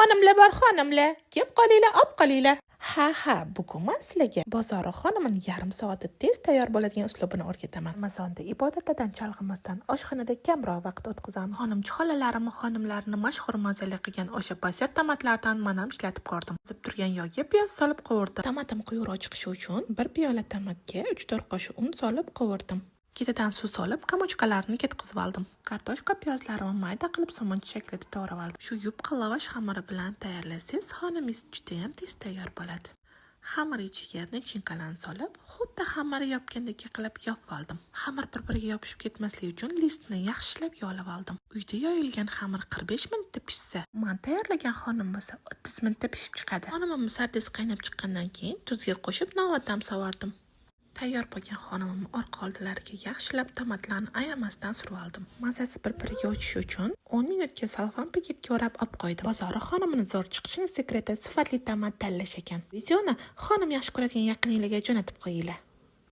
Bor xonimlar, kelib qolinglar, olib qolinglar. Ha, bugun men sizlarga Bozori xonimning yarim soatda tez tayyor bo'ladigan uslubini o'rgataman. Ramazonda ibodatdan chalg'imasdan oshxonada kamroq vaqt o'tkazamiz. Xonimchi xolalarim xonimlarni mashhur mazali qilgan o'sha basir tomatlardan men ham ishlatib ko'rdim. Qizib turgan yog'ga piyoz solib qovurdim. Tomatim quyuq chiqishi uchun 1 piyola tomatga 3-4 qoshiq un solib qovurdim. Ketidan suv solib, kamochkalarni ketkizib oldim. Kartoshka piyozlarimni mayda qilib somoncha shaklida to'g'rab oldim. Shu yupqa lavash xamiri bilan tayyorlasangiz, xoningiz juda ham tez tayyor bo'ladi. Xamir ichiga nachinkalarni solib, xuddi xamir yopgandek qilib yopib oldim. Xamir bir-biriga yopishib ketmasligi uchun listni yaxshilab yolib oldim. Uyda yoyilgan xamir 45 minutda pishsa, men tayyorlagan xonim bo'lsa 30 minutda pishib chiqadi. Xonimim sardiz qaynab chiqqandan keyin tuzga qo'shib novatam sovardim. Tayyor bo'lgan xonimimni orqa oldilariga yaxshilab tomatlarni ayamasdan surib oldim. Mazasi bir-biriga o'tishi uchun 10 minutga salfan paketga o'rab olib qo'ydim. Bozori xonimning zo'r chiqishini sekreti sifatli tomat tanlash ekan. Videoni xonim yaxshi ko'radigan yaqiningizga jo'natib qo'yinglar.